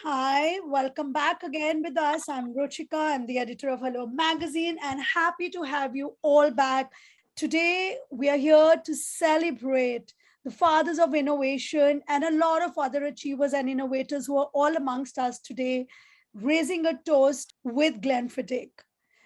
Hi, welcome back again with us. I'm Ruchika, I'm the editor of Hello Magazine, and happy to have you all back. Today, we are here to celebrate the fathers of innovation and a lot of other achievers and innovators who are all amongst us today, raising a toast with Glenfiddich.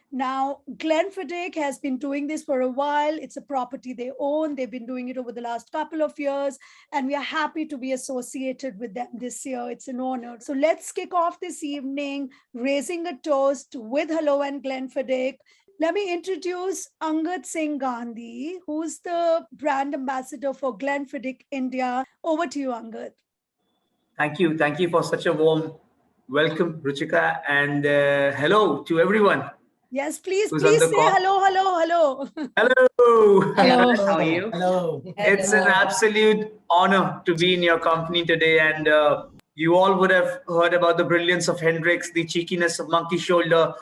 Now, Glenfiddich has been doing this for a while. It's a property they own. They've been doing it over the last couple of years, and we are happy to be associated with them this year. It's an honor. So let's kick off this evening, raising a toast with Hello and Glenfiddich. Let me introduce Angad Singh Gandhi, who's the brand ambassador for Glenfiddich India. Over to you, Angad. Thank you. Thank you for such a warm welcome, Ruchika, and hello to everyone Yes, please, who's on please the say call. hello, hello, hello. Hello. Hello, Hello. how are you? Hello. It's an absolute honor to be in your company today, and you all would have heard about the brilliance of Hendrix, the cheekiness of Monkey Shoulder,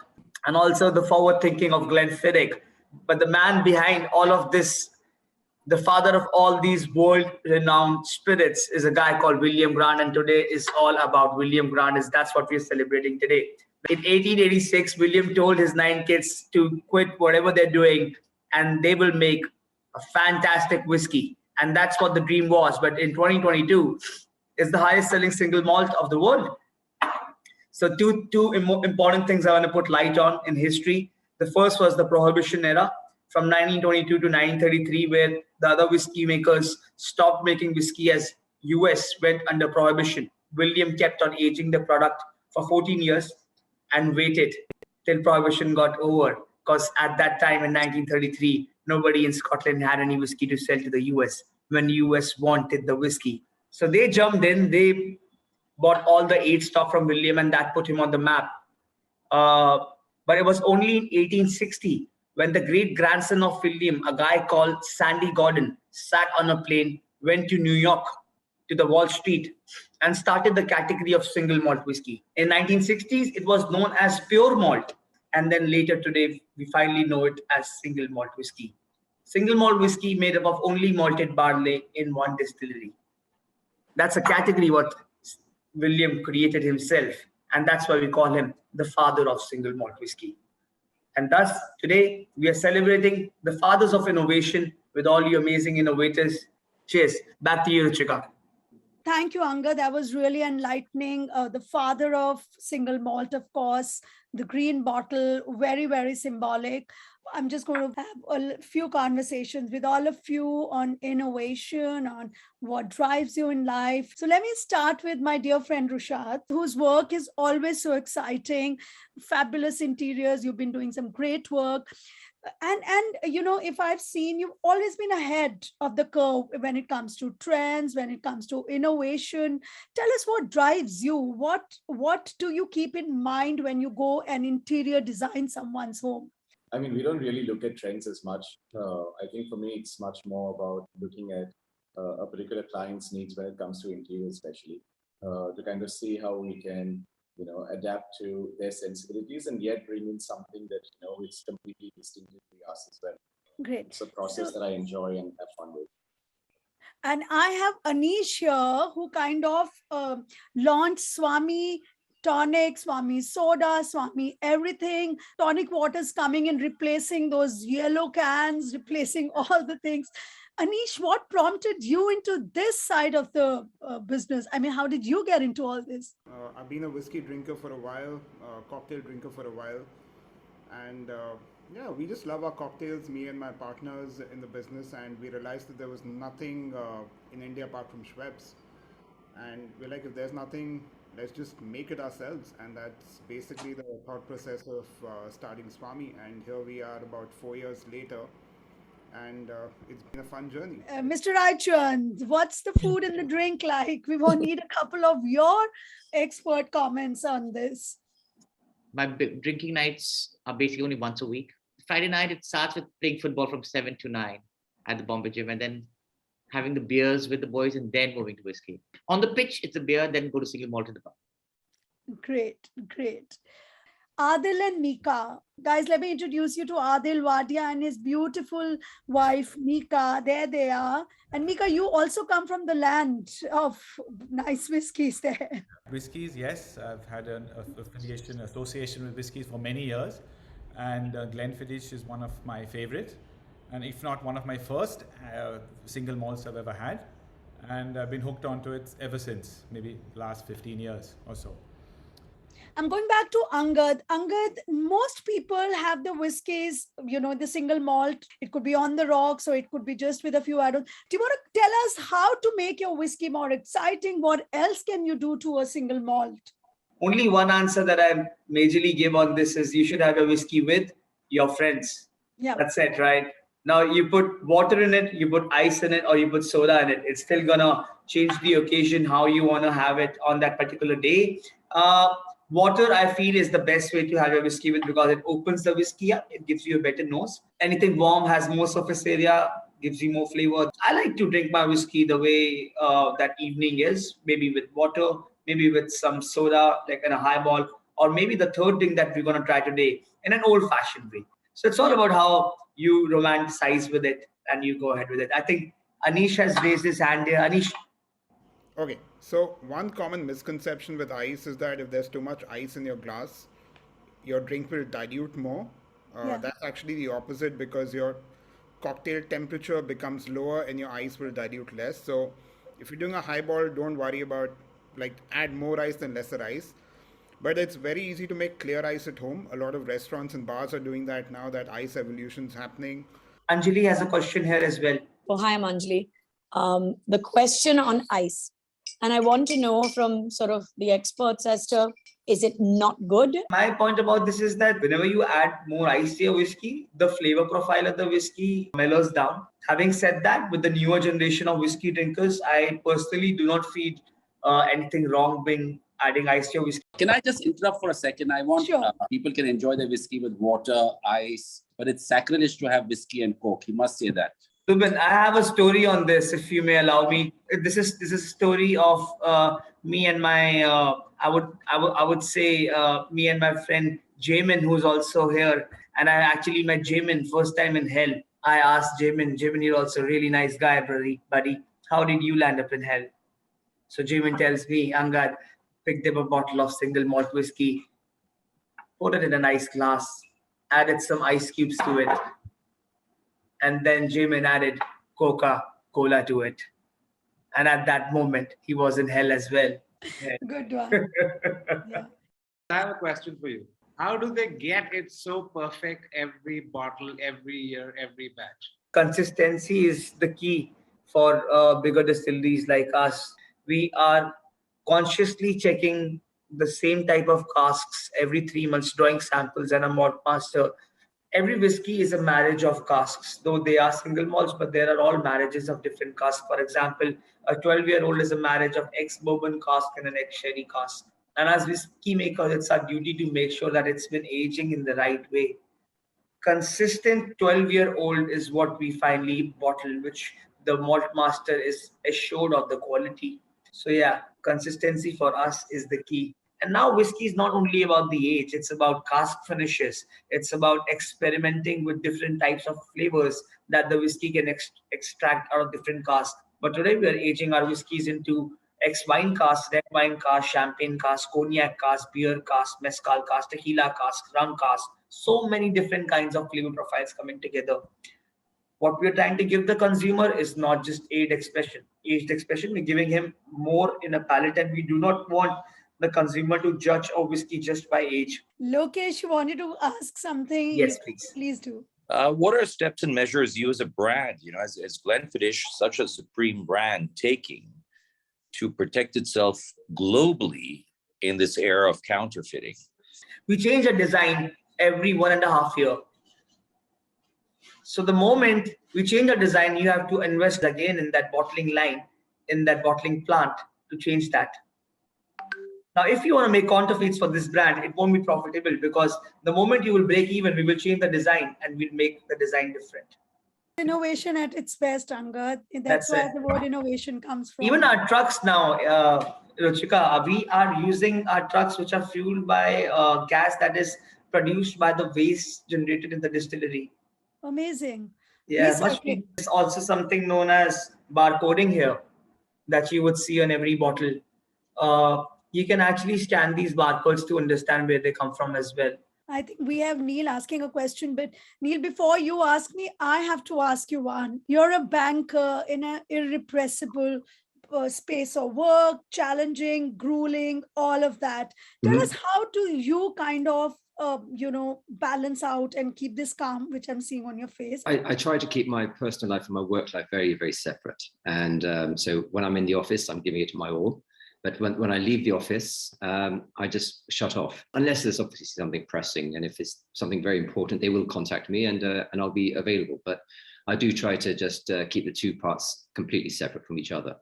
and also the forward thinking of Glenfiddich. But the man behind all of this, the father of all these world-renowned spirits, is a guy called William Grant, and today is all about William Grant. That's what we're celebrating today. In 1886, William told his 9 kids to quit whatever they're doing, and they will make a fantastic whiskey. And that's what the dream was. But in 2022, it's the highest-selling single malt of the world. So two important things I want to put light on in history. The first was the Prohibition era from 1922 to 1933, where the other whiskey makers stopped making whiskey as US went under Prohibition. William kept on aging the product for 14 years and waited till Prohibition got over. Because at that time in 1933, nobody in Scotland had any whiskey to sell to the US when US wanted the whiskey. So they jumped in, they bought all the aid stock from William, and that put him on the map. Uh, but it was only in 1860 when the great grandson of William, a guy called Sandy Gordon, sat on a plane, went to New York to the Wall Street, and started the category of single malt whiskey. In 1960s, it was known as pure malt, and then later today, we finally know it as single malt whiskey. Single malt whiskey made up of only malted barley in one distillery. That's a category what William created himself, and that's why we call him the father of single malt whiskey. And thus, today we are celebrating the fathers of innovation with all you amazing innovators. Cheers. Back to you, Ruchika. Thank you, Anga. That was really enlightening. The father of single malt, of course, the green bottle, very, very symbolic. I'm just going to have a few conversations with all of you on innovation, on what drives you in life. So let me start with my dear friend Rushat, whose work is always so exciting. Fabulous interiors. You've been doing some great work. And you know, if I've seen, you've always been ahead of the curve when it comes to trends, when it comes to innovation. Tell us what drives you. What do you keep in mind when you go and interior design someone's home? I mean, we don't really look at trends as much. I think for me, it's much more about looking at a particular client's needs when it comes to interior, especially to kind of see how we can, adapt to their sensibilities and yet bring in something that is completely distinctively us as well. Great. It's a process that I enjoy and have fun with. And I have Anish here who kind of launched Swami tonic, Swami soda, Swami everything. Tonic waters coming and replacing those yellow cans, replacing all the things. Anish, what prompted you into this side of the business? I mean, how did you get into all this? I've been a whiskey drinker for a while, cocktail drinker for a while, and yeah, we just love our cocktails, me and my partners in the business, and we realized that there was nothing in India apart from Schweppes, and we're like, if there's nothing, let's just make it ourselves, and that's basically the thought process of starting Swami, and here we are about 4 years later, and it's been a fun journey. Mr. Raichand, what's the food and the drink like? We will need a couple of your expert comments on this. My drinking nights are basically only once a week. Friday night, it starts with playing football from 7 to 9 at the Bombay gym, and then having the beers with the boys, and then moving to whiskey. On the pitch, it's a beer, then go to single malt in the pub. Great, great. Adil and Mika. Guys, let me introduce you to Adil Wadia and his beautiful wife, Mika. There they are. And Mika, you also come from the land of nice whiskeys there. Whiskies, yes. I've had an association with whiskies for many years. And Glenfiddich is one of my favorite. And if not one of my first single malts I've ever had. And I've been hooked onto it ever since, maybe last 15 years or so. I'm going back to Angad. Angad, most people have the whiskeys, the single malt. It could be on the rocks or it could be just with a few add-ons. Do you want to tell us how to make your whiskey more exciting? What else can you do to a single malt? Only one answer that I majorly give on this is you should have a whiskey with your friends. Yeah. That's it, right? Now you put water in it, you put ice in it, or you put soda in it. It's still gonna change the occasion, how you wanna have it on that particular day. Water, I feel, is the best way to have your whiskey with because it opens the whiskey up. It gives you a better nose. Anything warm has more surface area, gives you more flavor. I like to drink my whiskey the way that evening is, maybe with water, maybe with some soda, like in a highball, or maybe the third thing that we're going to try today in an old-fashioned way. So it's all about how you romanticize with it and you go ahead with it. I think Anish has raised his hand here. Anish. Okay, so one common misconception with ice is that if there's too much ice in your glass, your drink will dilute more. That's actually the opposite because your cocktail temperature becomes lower and your ice will dilute less. So if you're doing a highball, don't worry about add more ice than lesser ice. But it's very easy to make clear ice at home. A lot of restaurants and bars are doing that now that ice evolution's happening. Anjali has a question here as well. Oh, hi, I'm Anjali. The question on ice. And I want to know from sort of the experts as to, is it not good? My point about this is that whenever you add more ice to your whiskey, the flavor profile of the whiskey mellows down. Having said that, with the newer generation of whiskey drinkers, I personally do not feel anything wrong being adding ice to your whiskey. Can I just interrupt for a second? I want Sure. People can enjoy their whiskey with water, ice, but it's sacrilege to have whiskey and Coke. You must say that. Ruben, I have a story on this, if you may allow me. This is a story of me and my I would say me and my friend Jamin, who's also here. And I actually met Jamin first time in hell. I asked Jamin, you're also a really nice guy, buddy. How did you land up in hell? So Jamin tells me, Angad, picked up a bottle of single malt whiskey, put it in a nice glass, added some ice cubes to it. And then Jamin added Coca-Cola to it. And at that moment, he was in hell as well. Yeah. Good one. Yeah. I have a question for you. How do they get it so perfect every bottle, every year, every batch? Consistency is the key for bigger distilleries like us. We are consciously checking the same type of casks every 3 months, drawing samples and a malt master. Every whiskey is a marriage of casks, though they are single malts, but there are all marriages of different casks. For example, a 12-year-old is a marriage of ex-bourbon cask and an ex-sherry cask. And as whiskey makers, it's our duty to make sure that it's been aging in the right way. Consistent 12-year-old is what we finally bottle, which the malt master is assured of the quality. So yeah, consistency for us is the key. And now whiskey is not only about the age, it's about cask finishes. It's about experimenting with different types of flavors that the whiskey can extract out of different casks. But today we are aging our whiskeys into ex-wine casks, red wine casks, champagne casks, cognac casks, beer casks, mezcal casks, tequila casks, rum casks. So many different kinds of flavor profiles coming together. What we're trying to give the consumer is not just aged expression. We're giving him more in a palate, and we do not want the consumer to judge a whiskey just by age. Lokesh, you wanted to ask something? Yes, please. Please do. What are steps and measures you as a brand, as Glenfiddich, such a supreme brand, taking to protect itself globally in this era of counterfeiting? We change a design every 1.5 years. So the moment we change a design, you have to invest again in that bottling line, in that bottling plant to change that. Now, if you want to make counterfeits for this brand, it won't be profitable because the moment you will break even, we will change the design and we'll make the design different. Innovation at its best, Angad. That's where the word innovation comes from. Even our trucks now, Ruchika, we are using our trucks which are fueled by gas that is produced by the waste generated in the distillery. Amazing. Yeah, Recycling. there's also something known as barcoding here that you would see on every bottle. You can actually scan these barcodes to understand where they come from as well. I think we have Neil asking a question, but Neil, before you ask me, I have to ask you one. You're a banker in an irrepressible space of work, challenging, grueling, all of that. Tell us, how do you kind of, balance out and keep this calm, which I'm seeing on your face? I try to keep my personal life and my work life very, very separate. And so when I'm in the office, I'm giving it my all. But when I leave the office, I just shut off, unless there's obviously something pressing. And if it's something very important, they will contact me and I'll be available. But I do try to just keep the two parts completely separate from each other.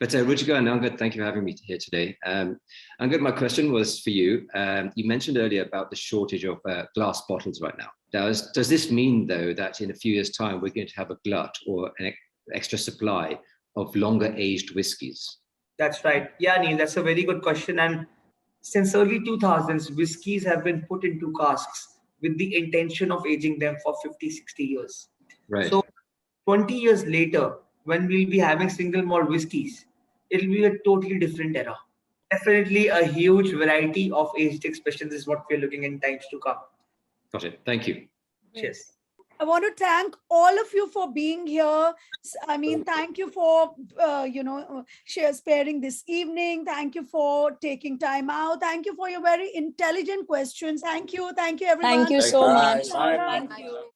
But Ruchika and Angad, thank you for having me here today. Angad, my question was for you. You mentioned earlier about the shortage of glass bottles right now. Does this mean, though, that in a few years' time, we're going to have a glut or an extra supply of longer aged whiskies? That's right. Yeah, Neil, that's a very good question. And since early 2000s, whiskies have been put into casks with the intention of aging them for 50, 60 years. Right. So 20 years later, when we'll be having single malt whiskies, it'll be a totally different era. Definitely a huge variety of aged expressions is what we're looking in times to come. Got it. Thank you. Cheers. I want to thank all of you for being here. I mean, thank you for, sparing this evening. Thank you for taking time out. Thank you for your very intelligent questions. Thank you. Thank you, everyone. Thank you so much. Bye. Thank you.